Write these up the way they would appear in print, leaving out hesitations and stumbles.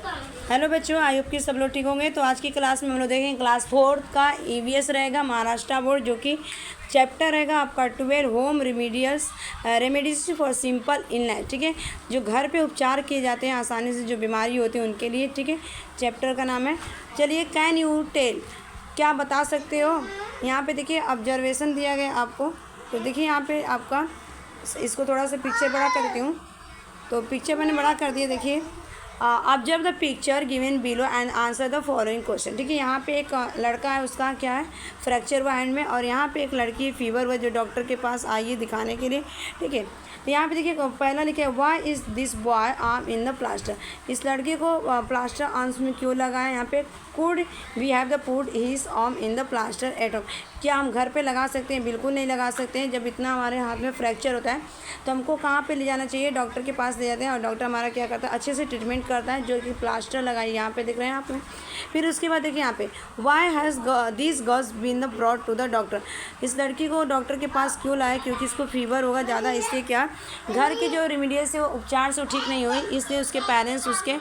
Hello बच्चों, I hope कि सब लोग ठीक होंगे। तो आज की क्लास में हम लोग देखेंगे क्लास 4 का ईवीएस रहेगा महाराष्ट्र बोर्ड, जो कि चैप्टर रहेगा आपका 12 home remedies for simple illness. ठीक है, जो घर पे उपचार किए जाते हैं आसानी से जो बीमारी होती है उनके लिए। ठीक है, चैप्टर का नाम है। चलिए, कैन यू टेल, क्या बता सकते हो। यहाँ पे देखिए ऑब्जर्वेशन दिया गया आपको। तो देखिए यहाँ पे आपका, इसको थोड़ा सा पिक्चर बड़ा कर देती हूँ। तो पिक्चर मैंने बड़ा कर दिया। देखिए, observe the picture given below and answer the following question. ठीक है, यहाँ पे एक लड़का है, उसका क्या है, फ्रैक्चर हुआ हैंड में। और यहाँ पे एक लड़की है, फीवर हुआ, जो डॉक्टर के पास आई है दिखाने के लिए। ठीक है, तो यहाँ पे देखिए पहला लिखा है, why is this boy arm in the plaster. इस लड़के को प्लास्टर आर्म्स में क्यों लगा है। यहाँ पे could we have the put his arm in the plaster at home. क्या हम घर पे लगा सकते हैं? बिल्कुल नहीं लगा सकते हैं। जब इतना हमारे हाथ में फ्रैक्चर होता है तो हमको कहाँ पे ले जाना चाहिए? डॉक्टर के पास ले जाते हैं, और डॉक्टर हमारा क्या करता है, अच्छे से ट्रीटमेंट करता है, जो कि प्लास्टर लगाई यहाँ पे दिख रहे हैं आप में। फिर उसके बाद देखिए यहाँ पे, why has this girls been the brought to the doctor. इस लड़की को डॉक्टर के पास क्यों लाया? क्योंकि इसको फीवर होगा ज़्यादा, इसलिए क्या घर के जो रेमेडियल से उपचार से वो ठीक नहीं हुई, इसलिए उसके पेरेंट्स उसके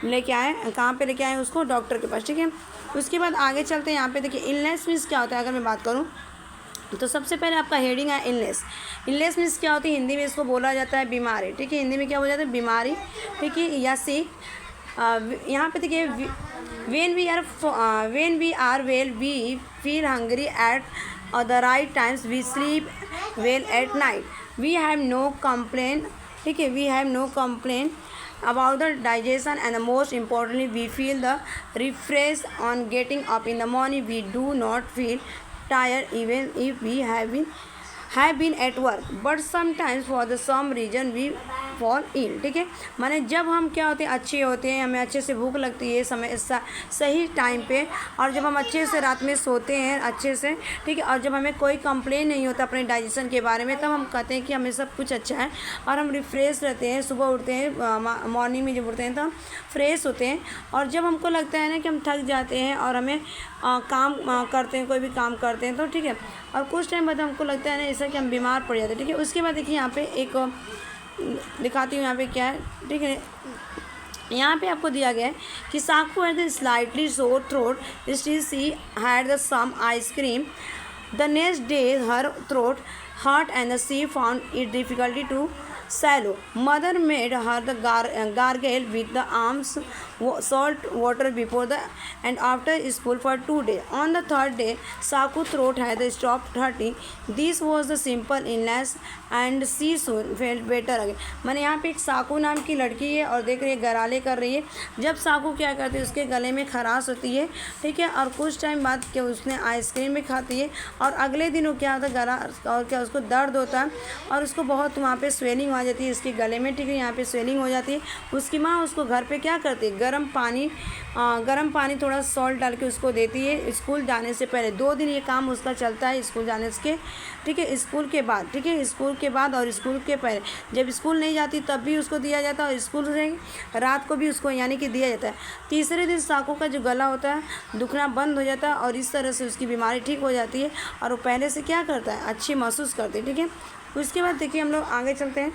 लेके आए। कहाँ पे लेके आए उसको? डॉक्टर के पास। ठीक है, उसके बाद आगे चलते हैं। यहाँ पे देखिए इलनेस मीन्स क्या होता है, अगर मैं बात करूँ तो सबसे पहले आपका हेडिंग है इलनेस। इलनेस मीन्स क्या होती है? हिंदी में इसको बोला जाता है बीमारी। ठीक है, हिंदी में क्या बोला जाता है? बीमारी। ठीक है, या सिक। यहाँ पे देखिए, when we are well we feel hungry at the right times, we sleep well at night, we have no complain. ठीक है, we have no complain about the digestion, and the most importantly we feel the refresh on getting up in the morning. We do not feel tired even if we have been at work, but sometimes for the some reason we fall ill. ठीक है, माने जब हम क्या होते हैं, अच्छे होते हैं, हमें अच्छे से भूख लगती है समय सही टाइम पे, और जब हम अच्छे से रात में सोते हैं अच्छे से। ठीक है, और जब हमें कोई कंप्लेन नहीं होता अपने डाइजेशन के बारे में, तब हम कहते हैं कि हमें सब कुछ अच्छा है और हम रिफ़्रेश रहते हैं। सुबह उठते हैं, मॉर्निंग में जब उठते हैं तो हम फ्रेश होते हैं। और जब हमको लगता है ना कि हम थक जाते हैं और हमें काम करते हैं, कोई भी काम करते हैं, तो ठीक है, और कुछ टाइम बाद हमको लगता है ना ऐसा कि हम बीमार पड़ जाते हैं। ठीक है, उसके बाद देखिए यहाँ पे एक दिखाती हूँ, यहाँ पे क्या है। ठीक है, यहाँ पे आपको दिया गया है कि Saku had the slightly sore throat, she had the some ice cream, the next day her throat hurt and she found it difficulty to swallow. Mother made her the gargle with the arms salt water before the and after school for 2 days. On the third day, Saku's throat had stopped hurting. This was the simple illness and she soon felt better again. मैंने यहाँ पे एक साकू नाम की लड़की है और देख रही है गराले कर रही है। जब साकू क्या करती है, उसके गले में खराश होती है। ठीक है, और कुछ टाइम बाद क्या उसने आइसक्रीम भी खाती है, और अगले दिन वो क्या होता है, गला और क्या उसको दर्द होता है, और उसको बहुत वहाँ पे स्वेलिंग आ जाती है इसके गले में। ठीक है, यहाँ पे स्वेलिंग हो जाती है। उसकी माँ उसको घर पे क्या करती है, गर्म पानी थोड़ा सॉल्ट डाल के उसको देती है स्कूल जाने से पहले। 2 दिन ये काम उसका चलता है स्कूल जाने के। ठीक है, स्कूल के बाद, ठीक है, स्कूल के बाद और स्कूल के पहले। जब स्कूल नहीं जाती तब भी उसको दिया जाता है, और स्कूल से रात को भी उसको यानी कि दिया जाता है। तीसरे दिन साकू का जो गला होता है दुखना बंद हो जाता है, और इस तरह से उसकी बीमारी ठीक हो जाती है, और वो पहले से क्या करता है, अच्छी महसूस करती है। ठीक है, उसके बाद देखिए हम लोग आगे चलते हैं।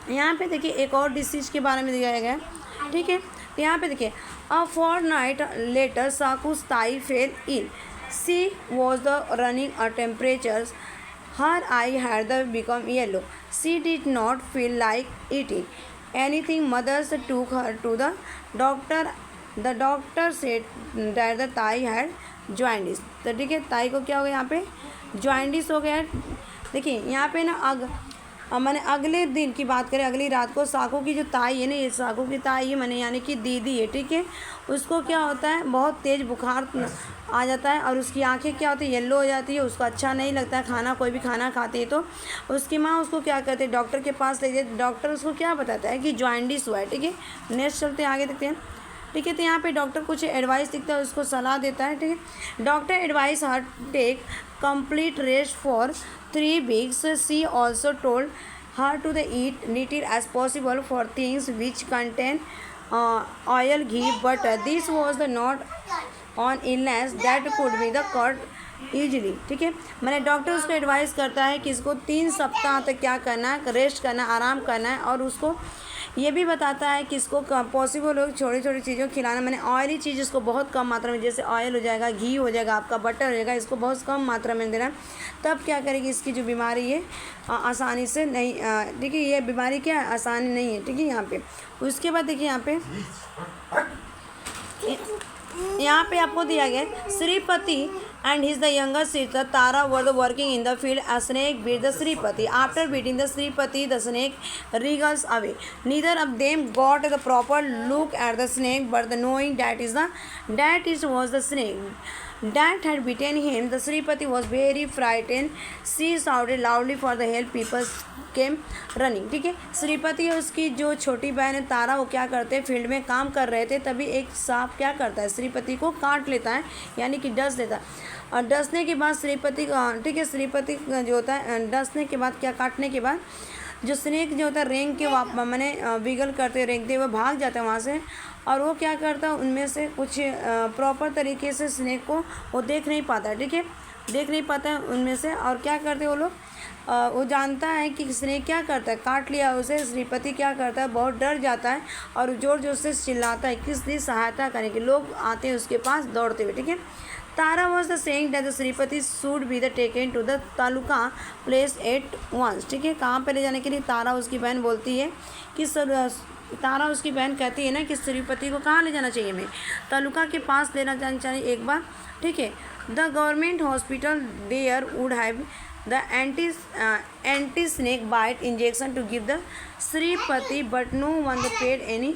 यहाँ पे देखिए एक और डिसीज़ के बारे में दिया गया है। ठीक है, तो यहाँ पे देखिए, अ fortnight later Saku's thigh fell ill. She was the running a temperatures. Her eye had become yellow. She did not feel like eating anything. Mothers took her to the doctor. The doctor said that the thigh had jaundice. तो ठीक है, ताई को क्या हो गया, यहाँ पे जॉइंडिस हो गया। देखिए यहाँ पे ना मैंने अगले दिन की बात करें, अगली रात को साकू की जो ताई है ना, ये साकू की ताई है मैंने यानी कि दीदी है। ठीक है, उसको क्या होता है, बहुत तेज़ बुखार आ जाता है, और उसकी आंखें क्या होती है, येलो हो जाती है। उसको अच्छा नहीं लगता है खाना, कोई भी खाना खाती है तो उसकी माँ उसको क्या कहते हैं, डॉक्टर के पास ले जाते। डॉक्टर उसको क्या बताता है कि जॉइंडिस हुआ है। ठीक है, नेक्स्ट चलते हैं, आगे देखते हैं। ठीक है, तो यहाँ पे डॉक्टर कुछ एडवाइस दिखता है, उसको सलाह देता है। ठीक है, doctor advise her take complete rest for 3 weeks. She also told her to eat little as possible for things which contain oil, ghee, butter. This was the not on illness that could be the caught easily. ठीक है, मैंने doctor उसको advice करता है कि इसको 3 सप्ताह तक क्या करना है, रेस्ट करना, आराम करना है, और उसको ये भी बताता है कि इसको पॉसिबल हो छोटी छोटी चीज़ों को खिलाना, मैंने ऑयली चीज़ इसको बहुत कम मात्रा में, जैसे ऑयल हो जाएगा, घी हो जाएगा, आपका बटर हो जाएगा, इसको बहुत कम मात्रा में देना, तब क्या करेगी इसकी जो बीमारी है आसानी से नहीं, देखिए ये बीमारी क्या है, आसानी नहीं है, ठीक है। यहाँ पे उसके बाद देखिए यहाँ पे आपको दिया गया Shripati and his the younger sister Tara were the working in the field, a snake bit the Shripati, after biting the Shripati the snake wriggles away, neither of them got the proper look at the snake, but the knowing that it was the snake that had bitten him, the Sripati was very frightened. She shouted loudly for the help. People came running. ठीक है। श्रीपति और उसकी जो छोटी बहन है तारा, वो क्या करते हैं, फील्ड में काम कर रहे थे, तभी एक सांप क्या करता है, श्रीपति को काट लेता है, यानी कि डस देता है। और डसने के बाद श्रीपति, ठीक है, श्रीपति जो होता है डसने के बाद क्या, काटने के बाद जो स्नेक जो होता है रेंग के मैंने विगल करते रेंगते हुए भाग जाता है वहाँ से, और वो क्या करता है, उनमें से कुछ प्रॉपर तरीके से स्नेक को वो देख नहीं पाता है, ठीक है, देख नहीं पाता है उनमें से, और क्या करते हैं वो लोग, वो जानता है कि स्नेक क्या करता है, काट लिया उसे। श्रीपति क्या करता है, बहुत डर जाता है और ज़ोर ज़ोर से चिल्लाता है, किस लिए, सहायता करने के लोग आते हैं उसके पास दौड़ते हुए, ठीक है। तारा was the saying that the Shripati should be the taken to the taluka place at once, ठीक है। कहाँ पे ले जाने के लिए तारा उसकी बहन बोलती है कि तारा उसकी बहन कहती है ना कि श्रीपति को कहाँ ले जाना चाहिए, मैं तालुका के पास लेना जाना चाहिए एक बार, ठीक है। The government hospital there would have the anti snake bite injection to give the Shripati, but no one the paid any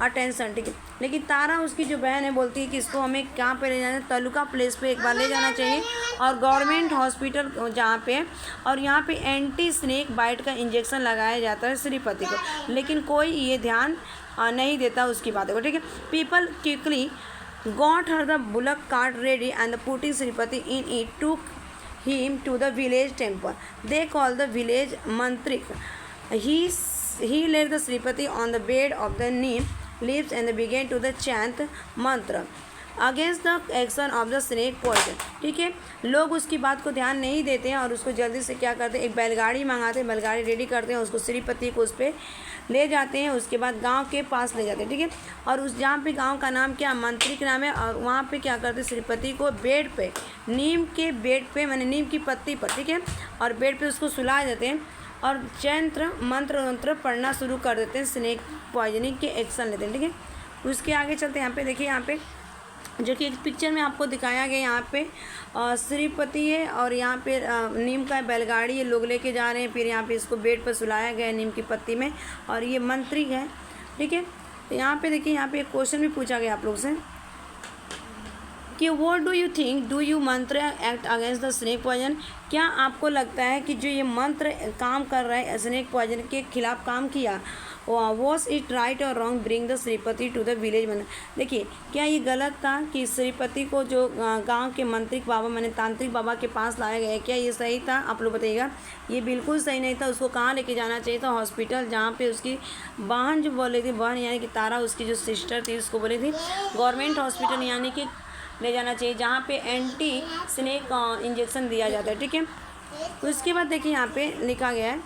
attention, ठीक है। लेकिन तारा उसकी जो बहन है बोलती है कि इसको हमें कहाँ पे ले जाना है, तालुका प्लेस पे एक बार ले जाना चाहिए, और गवर्नमेंट हॉस्पिटल जहाँ पे है, और यहाँ पे एंटी स्नेक बाइट का इंजेक्शन लगाया जाता है श्रीपति को, लेकिन कोई ये ध्यान नहीं देता उसकी बातों को, ठीक है। People quickly got her the bullock cart ready and the putting Shripati in it took him to the village temple, they call the village mantrik, he laid the Sripati on the bed of the neem leaves and began to the chant mantra against the action of the snake poison, ठीक है। लोग उसकी बात को ध्यान नहीं देते हैं और उसको जल्दी से क्या करते हैं, एक बैलगाड़ी मंगाते हैं, बैलगाड़ी रेडी करते हैं, उसको श्रीपति को उस पर ले जाते हैं, उसके बाद गांव के पास ले जाते हैं, ठीक है। और उस जहाँ पे गांव का नाम क्या, मंत्रिक नाम है, और वहाँ पे क्या करते हैं, श्रीपति को बेड पे, नीम के बेड पे, मैंने नीम की पत्ती पर, ठीक है, और बेड पे उसको सुला देते हैं और मंत्र पढ़ना शुरू कर देते हैं, स्नेक पॉइजनिंग के एक्शन लेते हैं, ठीक है। उसके आगे चलते हैं। यहाँ पे देखिए, यहाँ पे जो कि एक पिक्चर में आपको दिखाया गया, यहाँ पे श्रीपति है और यहाँ पे नीम का बैलगाड़ी ये लोग लेके जा रहे हैं, फिर यहाँ पे इसको बेड पर सुलाया गया है नीम की पत्ती में, और ये मंत्री है, ठीक है। तो यहाँ पे देखिए, यहाँ पे एक क्वेश्चन भी पूछा गया आप लोग से कि what do you think, do you mantra act against the snake poison, क्या आपको लगता है कि जो ये मंत्र काम कर रहा है स्नेक पॉइजन के खिलाफ काम किया, वॉज इट राइट और wrong bring the Shripati to the village man, देखिए क्या ये गलत था कि श्रीपति को जो गांव के मंत्रिक बाबा मैंने तांत्रिक बाबा के पास लाया गया, क्या ये सही था, आप लोग बताइएगा। ये बिल्कुल सही नहीं था, उसको कहाँ लेके जाना चाहिए था, हॉस्पिटल, जहाँ पे उसकी बहन जो बोली थी, बहन यानी कि तारा उसकी जो सिस्टर थी उसको बोली थी गवर्नमेंट हॉस्पिटल यानी कि ले जाना चाहिए, जहाँ पे एंटी स्नेक इंजेक्शन दिया जाता है, ठीक है। उसके बाद देखिए यहाँ पे लिखा गया है,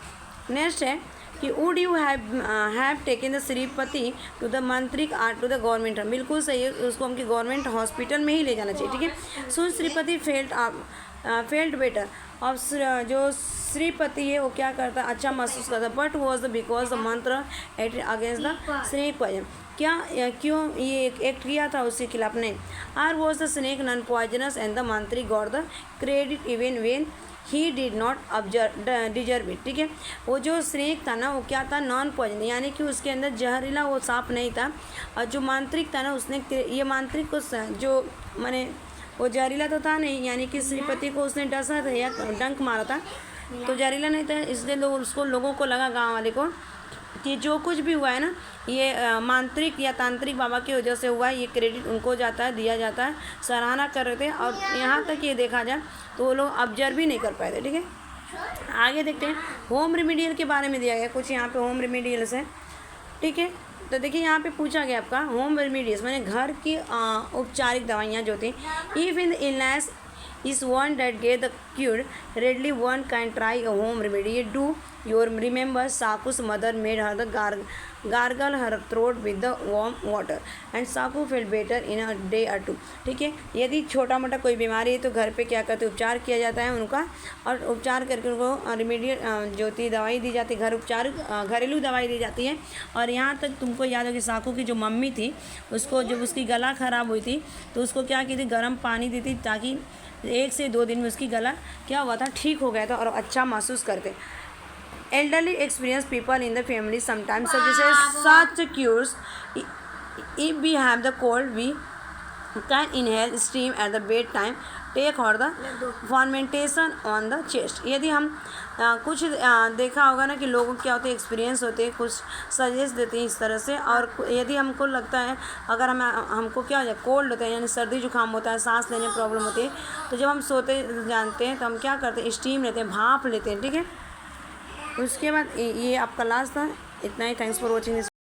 नेक्स्ट है कि would you have taken the Shripati to the mantrik or to the government, बिल्कुल सही है, उसको हमके गवर्नमेंट हॉस्पिटल में ही ले जाना चाहिए, ठीक है। सो श्रीपति फेल्ट बेटर, और जो श्रीपति है वो क्या करता है, अच्छा महसूस करता है, but was the because the mantra at against the snake poison, क्यों ये एक्ट किया था उसके खिलाफ, नहीं। Or was the snake non poisonous and the mantri got the credit even when he did not deserve it, ठीक है। वो जो स्नेक था ना वो क्या था, नॉन पॉइजन, यानी कि उसके अंदर जहरीला वो सांप नहीं था, और जो मांत्रिक था ना उसने ये मांत्रिक को जो मैंने वो जहरीला तो था नहीं, यानी कि श्रीपति को उसने डसा था या डंक मारा था, तो जहरीला नहीं था, इसलिए लोगों को लगा, गाँव वाले को, कि जो कुछ भी हुआ है ना ये मांत्रिक या तांत्रिक बाबा की वजह से हुआ है, ये क्रेडिट उनको जाता है, दिया जाता है, सराहना कर रहे थे, और यहाँ तक ये देखा जाए तो वो लोग ऑब्जर्व भी नहीं कर पाए थे, ठीक है। आगे देखते हैं, होम रेमेडियल के बारे में दिया गया कुछ, यहाँ पे होम रेमेडियल्स है, ठीक है। तो देखिए यहाँ पे पूछा गया आपका होम रेमेडियल्स मैंने घर की औपचारिक दवाइयाँ जो थी, if in illness is one that get the cure readily one can try a home remedy do your remember Saku's mother made her the gargle her throat with the warm water and Saku feel better in a day or two. ठीक है, यदि छोटा मोटा कोई बीमारी है तो घर पे क्या करते उपचार किया जाता है उनका, और उपचार करके उनको रिमीडियल जो होती दवाई दी जाती है, घर उपचार घरेलू दवाई दी जाती है। और यहाँ तक तुमको याद हो कि साकू की जो मम्मी थी उसको जब उसकी गला ख़राब हुई थी तो उसको क्या की थी, गर्म पानी दी थी ताकि 1 से 2 दिन में उसकी गला क्या हुआ था, ठीक हो गया था और अच्छा महसूस करते। Elderly experienced people in the family sometimes suggest such cures. If we have the cold, we can inhale steam at the bedtime. Take or the fermentation on the chest. यदि हम कुछ देखा होगा ना कि लोगों को क्या होते हैं, एक्सपीरियंस होते हैं, कुछ सजेस्ट देते हैं इस तरह से। और यदि हमको लगता है अगर हमको क्या हो जाए, कोल्ड होता है यानी सर्दी जुकाम होता है, सांस लेने में प्रॉब्लम होती है, तो जब हम सोते जानते हैं तो हम क्या करते हैं, स्टीम लेते हैं, भाप लेते हैं। ठीक है, उसके बाद ये आपका लास्ट था। इतना ही। Thanks for watching this.